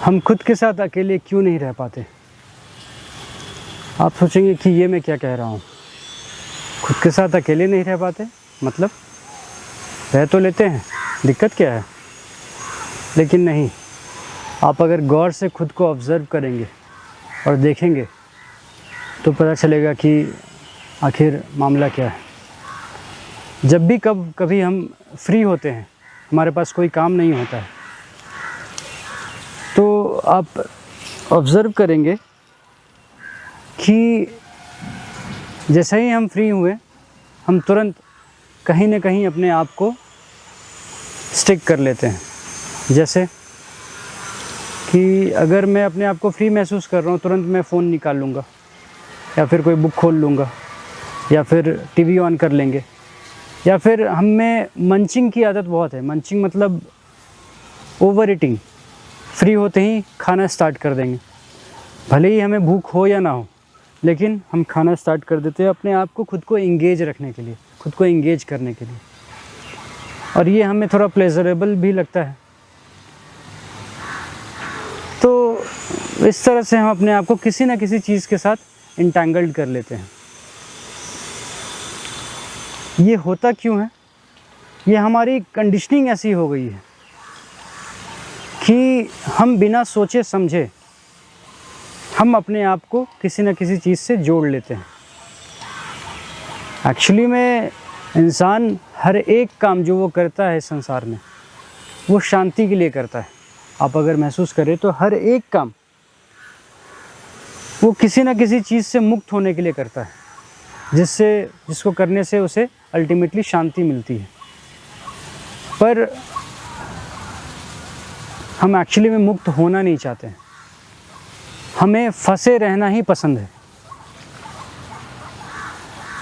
हम खुद के साथ अकेले क्यों नहीं रह पाते। आप सोचेंगे कि ये मैं क्या कह रहा हूँ, खुद के साथ अकेले नहीं रह पाते, मतलब रह तो लेते हैं, दिक्कत क्या है। लेकिन नहीं, आप अगर गौर से खुद को ऑब्ज़र्व करेंगे और देखेंगे तो पता चलेगा कि आखिर मामला क्या है। जब भी कभी हम फ्री होते हैं, हमारे पास कोई काम नहीं होता है, तो आप ऑब्ज़र्व करेंगे कि जैसे ही हम फ्री हुए, हम तुरंत कहीं ना कहीं अपने आप को स्टिक कर लेते हैं। जैसे कि अगर मैं अपने आप को फ्री महसूस कर रहा हूँ, तुरंत मैं फ़ोन निकाल लूँगा या फिर कोई बुक खोल लूँगा या फिर टीवी ऑन कर लेंगे, या फिर हम में मंचिंग की आदत बहुत है। मंचिंग मतलब ओवर ईटिंग। फ्री होते ही खाना स्टार्ट कर देंगे, भले ही हमें भूख हो या ना हो, लेकिन हम खाना स्टार्ट कर देते हैं अपने आप को खुद को इंगेज रखने के लिए, खुद को इंगेज करने के लिए। और ये हमें थोड़ा प्लेजरेबल भी लगता है। तो इस तरह से हम अपने आप को किसी न किसी चीज़ के साथ इंटैंगल्ड कर लेते हैं। ये होता क्यों है? ये हमारी कंडीशनिंग ऐसी हो गई है कि हम बिना सोचे समझे हम अपने आप को किसी न किसी चीज़ से जोड़ लेते हैं। एक्चुअली में इंसान हर एक काम जो वो करता है संसार में, वो शांति के लिए करता है। आप अगर महसूस करें तो हर एक काम वो किसी न किसी चीज़ से मुक्त होने के लिए करता है, जिसको करने से उसे अल्टीमेटली शांति मिलती है। पर हम एक्चुअली में मुक्त होना नहीं चाहते हैं, हमें फंसे रहना ही पसंद है।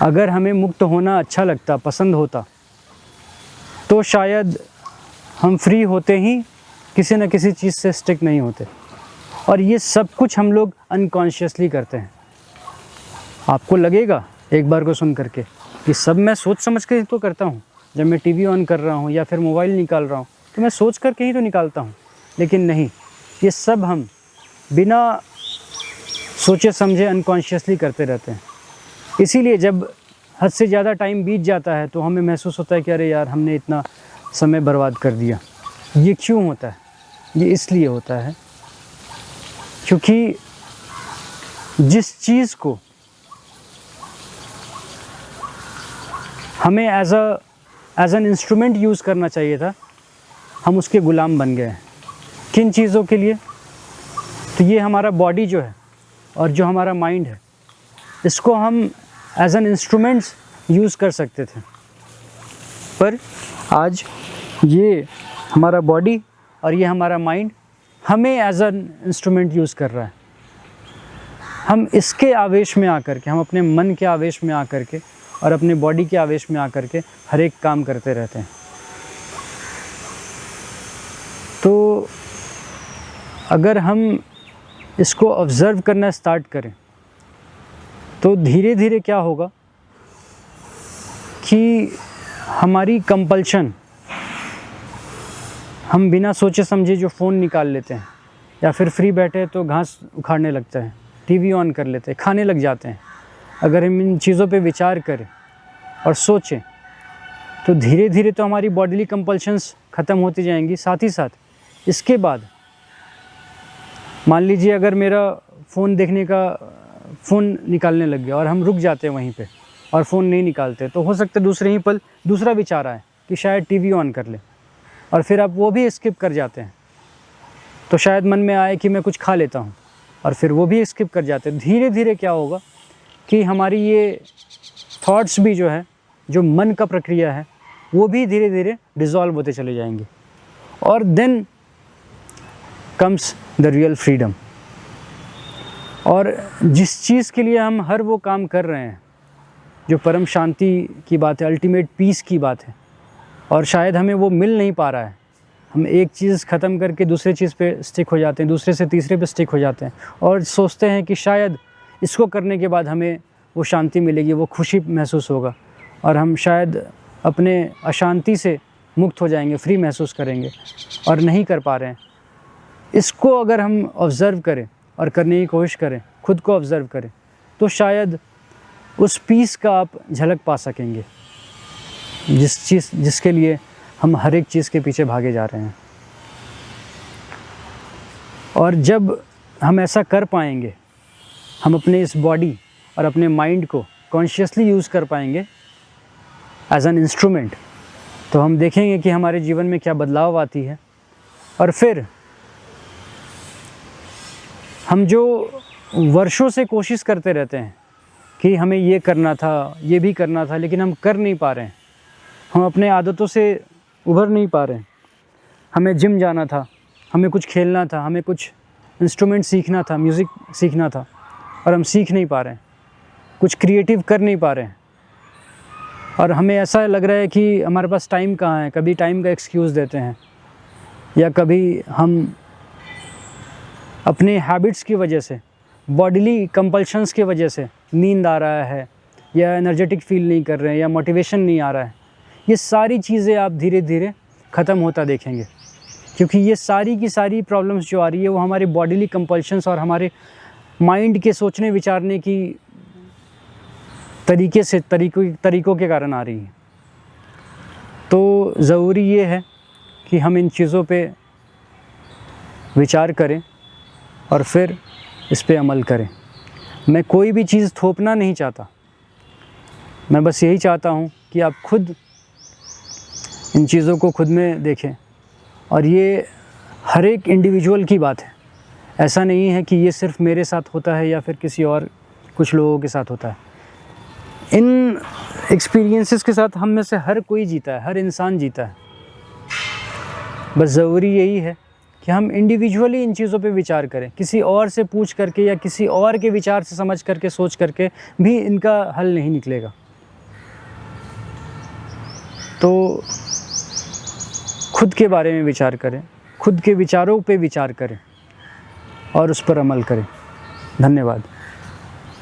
अगर हमें मुक्त होना अच्छा लगता, पसंद होता, तो शायद हम फ्री होते ही किसी न किसी चीज़ से स्टिक नहीं होते। और ये सब कुछ हम लोग अनकॉन्शियसली करते हैं। आपको लगेगा एक बार को सुन करके कि सब मैं सोच समझ के ही तो करता हूँ। जब मैं टीवी ऑन कर रहा हूँ या फिर मोबाइल निकाल रहा हूँ तो मैं सोच करके ही तो निकालता हूँ। लेकिन नहीं, ये सब हम बिना सोचे समझे अनकॉन्शियसली करते रहते हैं। इसीलिए जब हद से ज़्यादा टाइम बीत जाता है तो हमें महसूस होता है कि अरे यार, हमने इतना समय बर्बाद कर दिया। ये क्यों होता है? ये इसलिए होता है क्योंकि जिस चीज़ को हमें एज एन इंस्ट्रूमेंट यूज़ करना चाहिए था, हम उसके गुलाम बन गए हैं। किन चीज़ों के लिए? तो ये हमारा बॉडी जो है और जो हमारा माइंड है, इसको हम एज एन इंस्ट्रूमेंट्स यूज़ कर सकते थे। पर आज ये हमारा बॉडी और ये हमारा माइंड हमें एज एन इंस्ट्रूमेंट यूज़ कर रहा है। हम इसके आवेश में आकर के, हम अपने मन के आवेश में आकर के और अपने बॉडी के आवेश में आकर के हर एक काम करते रहते हैं। तो अगर हम इसको ऑब्ज़र्व करना स्टार्ट करें तो धीरे धीरे क्या होगा कि हमारी कंपल्शन, हम बिना सोचे समझे जो फ़ोन निकाल लेते हैं या फिर फ्री बैठे तो घास उखाड़ने लगते हैं, टीवी ऑन कर लेते हैं, खाने लग जाते हैं। अगर हम इन चीज़ों पे विचार करें और सोचें तो धीरे धीरे तो हमारी बॉडीली कंपल्शंस ख़त्म होती जाएंगी। साथ ही साथ इसके बाद मान लीजिए अगर मेरा फ़ोन निकालने लग गया और हम रुक जाते हैं वहीं पे और फ़ोन नहीं निकालते, तो हो सकता है दूसरे ही पल दूसरा विचार आए कि शायद टीवी ऑन कर ले, और फिर आप वो भी स्किप कर जाते हैं। तो शायद मन में आए कि मैं कुछ खा लेता हूँ, और फिर वो भी स्किप कर जाते हैं। धीरे धीरे क्या होगा कि हमारी ये थॉट्स भी जो है, जो मन का प्रक्रिया है, वो भी धीरे धीरे डिज़ोल्व होते चले जाएंगे। और then comes the real freedom. और जिस चीज़ के लिए हम हर वो काम कर रहे हैं, जो परम शांति की बात है, अल्टीमेट पीस की बात है, और शायद हमें वो मिल नहीं पा रहा है, हम एक चीज़ ख़त्म करके दूसरे चीज़ पे स्टिक हो जाते हैं, दूसरे से तीसरे पे स्टिक हो जाते हैं, और सोचते हैं कि शायद इसको करने के बाद हमें वो शांति मिलेगी, वो खुशी महसूस होगा, और हम शायद अपने अशांति से मुक्त हो जाएंगे, फ्री महसूस करेंगे, और नहीं कर पा रहे हैं। इसको अगर हम ऑब्ज़र्व करें और करने की कोशिश करें, खुद को ऑब्ज़र्व करें, तो शायद उस पीस का आप झलक पा सकेंगे जिसके लिए हम हर एक चीज़ के पीछे भागे जा रहे हैं। और जब हम ऐसा कर पाएंगे, हम अपने इस बॉडी और अपने माइंड को कॉन्शियसली यूज़ कर पाएंगे एज एन इंस्ट्रूमेंट, तो हम देखेंगे कि हमारे जीवन में क्या बदलाव आती है। और फिर हम जो वर्षों से कोशिश करते रहते हैं कि हमें ये करना था, ये भी करना था, लेकिन हम कर नहीं पा रहे हैं, हम अपने आदतों से उभर नहीं पा रहे हैं। हमें जिम जाना था, हमें कुछ खेलना था, हमें कुछ इंस्ट्रूमेंट सीखना था, म्यूज़िक सीखना था, और हम सीख नहीं पा रहे हैं, कुछ क्रिएटिव कर नहीं पा रहे हैं। और हमें ऐसा लग रहा है कि हमारे पास टाइम कहाँ है, कभी टाइम का एक्सक्यूज़ देते हैं, या कभी हम अपने हैबिट्स की वजह से, बॉडीली कंपल्शंस की वजह से नींद आ रहा है, या एनर्जेटिक फील नहीं कर रहे हैं, या मोटिवेशन नहीं आ रहा है। ये सारी चीज़ें आप धीरे धीरे ख़त्म होता देखेंगे, क्योंकि ये सारी की सारी प्रॉब्लम्स जो आ रही है वो हमारे बॉडीली कंपल्शंस और हमारे माइंड के सोचने विचारने की तरीक़ों के कारण आ रही है। तो ज़रूरी ये है कि हम इन चीज़ों पे विचार करें और फिर इस पे अमल करें। मैं कोई भी चीज़ थोपना नहीं चाहता, मैं बस यही चाहता हूँ कि आप खुद इन चीज़ों को खुद में देखें। और ये हर एक इंडिविजुअल की बात है, ऐसा नहीं है कि ये सिर्फ मेरे साथ होता है या फिर किसी और कुछ लोगों के साथ होता है। इन एक्सपीरियंसेस के साथ हम में से हर कोई जीता है, हर इंसान जीता है। बस ज़रूरी यही है कि हम इंडिविजुअली इन चीज़ों पे विचार करें, किसी और से पूछ करके या किसी और के विचार से समझ करके सोच करके भी इनका हल नहीं निकलेगा। तो खुद के बारे में विचार करें, खुद के विचारों पे विचार करें और उस पर अमल करें। धन्यवाद।